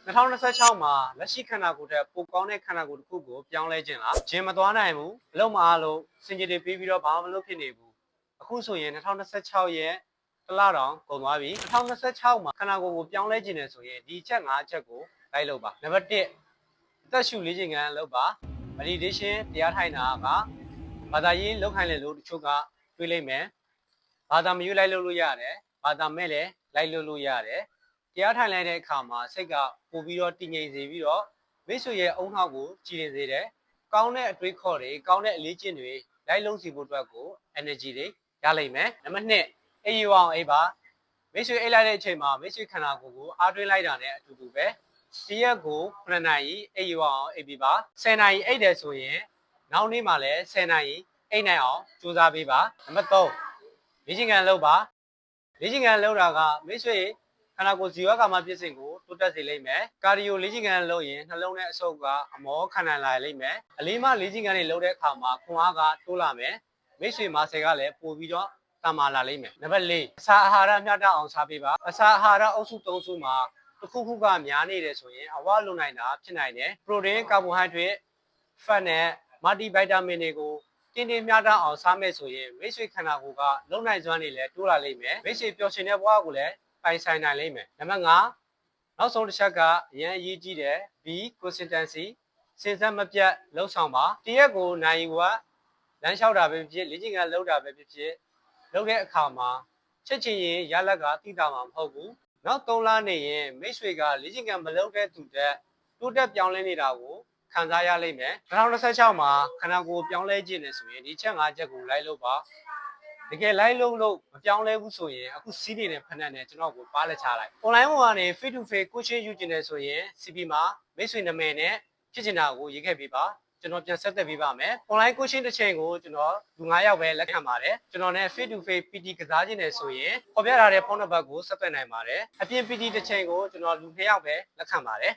2026မှာလက်ရှိခန္ဓာကိုယ်တဲ့ပိုကောင်းတဲ့ခန္ဓာကိုယ်တစ်ခုကိုပြောင်းလဲခြင်းလားဂျင်မသွားနိုင်ဘူးအလုံးမအားလို့စင်ကြယ်တွေပြီးတော့ဘာမှမလုပ်ဖြစ်နေဘူးအခုဆိုရင်2026ရဲ့တစ်လတောင်ကုန်သွားပြီ2026မှာခန္ဓာကိုယ်ကိုပြောင်းလဲခြင်းနဲ့ဆိုရင်ဒီချက်5ချက်ကိုလိုက်လုပ်ပါနံပါတ်1အသက်ရှူလေးခြင်းကလုပ်ပါ meditation တရားထိုင်တာကဘာသာရေးလောက်ခိုင်းလေလို့တချို့ကတွေးလိုက်မယ်ဘာသာမယူလိုက်လို့ရတယ်ဘာသာမဲ့လည်းလိုက်လို့ရတယ်တရားထိုင်လိုက်တဲ့အခါမှာစိတ်ကပို့ပြီးတော့တည်ငြိမ်စေပြီးတော့မိတ်ဆွေရဲ့အုံနောက်ကိုကြည်နေစေတယ်။ကောင်းတဲ့အတွေးခေါ်တွေကောင်းတဲ့အလေးကျင့်တွေလိုက်လုံးစီဖို့အတွက်ကို energy တွေရလိမ့်မယ်။နံပါတ်2အေးရောင်အေးပါမိတ်ဆွေအိတ်လိုက်တဲ့အချိန်မှာမိတ်ဆွေခန္ဓာကိုယ်ကိုအားသွင်းလိုက်တာနဲ့အတူတူပဲ။ဒီရက်ကို9နာရီအေးရောင်အေးပြီးပါ10နာရီအိတ်တယ်ဆိုရင်နောက်နေ့မှလည်း10နာရီအိတ်နိုင်အောင်ကြိုးစားပေးပါ။နံပါတ်3လေ့ကျင့်ခန်းလုပ်ပါလေ့ကျင့်ခန်းလုပ်တာကမိတ်ဆွေခန္ဓာကိုယ်ဇီဝကမ္မပြည့်စင်ကိုတိုးတက်စေလိမ့်မယ်ကာဒီယိုလေ့ကျင့်ခန်းလုပ်ရင်နှလုံးနဲ့အဆုပ်ကအမောခံနိုင်လာလိမ့်မယ်အလေးမလေ့ကျင့်ခန်းတွေလုပ်တဲ့အခါမှာခွန်အားကတိုးလာမယ်မိတ်ဆွေမာဆယ်ကလည်းပို့ပြီးတော့တမာလာလိမ့်မယ်နံပါတ်4အစာအာဟာရမျှတအောင်စားပေးပါအစာအာဟာရအုပ်စု3စုမှာတစ်ခုခုကများနေတယ်ဆိုရင်အဝလုံနိုင်တာဖြစ်နိုင်တယ်ပရိုတင်းကာဗိုဟိုက်ဒရိတ်ဖတ်နဲ့မာတီဗိုက်တာမင်တွေကိုတင်းတင်းမျှတအောင်စားမယ်ဆိုရင်မိတ်ဆွေခန္ဓာကိုယ်ကလုံနိုင်စွမ်းတွေလည်းတိုးလာလိမ့်မယ်မိတ်ဆွေပျော်ရွှင်တဲ့ဘဝကိုလည်းပိုင်ဆိုင်နိုင်လိမ့်မယ်နံပါတ်5နောက်ဆုံးတစ်ချက်ကအရင်အရေးကြီးတယ် B consistency စဉ်ဆက်မပြတ်လှုပ်ဆောင်ပါတရက်ကိုနိုင်ဝက်လမ်းလျှောက်တာပဲဖြစ်လေ့ကျင့်ခန်းလုပ်တာပဲဖြစ်လုပ်တဲ့အခါမှာချက်ချင်းရင်ရလက်ကတိတာမှာမဟုတ်ဘူးနောက်3လနေရင်မိတ်ဆွေကလေ့ကျင့်ခန်းမလုပ်တဲ့သူတက်တိုးတက်ပြောင်းလဲနေတာကိုခံစားရလိမ့်မယ်2026မှာခန္ဓာကိုယ်ပြောင်းလဲခြင်းနဲ့ဆိုရင်ဒီချက်5ချက်ကိုလိုက်လို့ပါတကယ်လိုက်လို့မပြောင်းလဲဘူးဆိုရင်အခုစီးနေတဲ့ဖက်နဲ့ကျွန်တော်ကိုပါလက်ချလိုက် online ပေါ်ကနေ face to face coaching ယူကျင်နေဆိုရင် CP မှာမိတ်ဆွေနာမည်နဲ့ဖြစ်ချင်တာကိုရေးခဲ့ပေးပါကျွန်တော်ပြန်ဆက်သက်ပေးပါမယ် online coaching တစ်ချိန်ကိုကျွန်တော်လူ9ယောက်ပဲလက်ခံပါတယ်ကျွန်တော်နဲ့ face to face PT ကစားခြင်းနေဆိုရင်ပေါ်ပြထားတဲ့ဖုန်းနံပါတ်ကိုဆက်သွယ်နိုင်ပါတယ်အပြင် PT တစ်ချိန်ကိုကျွန်တော်လူ2ယောက်ပဲလက်ခံပါတယ်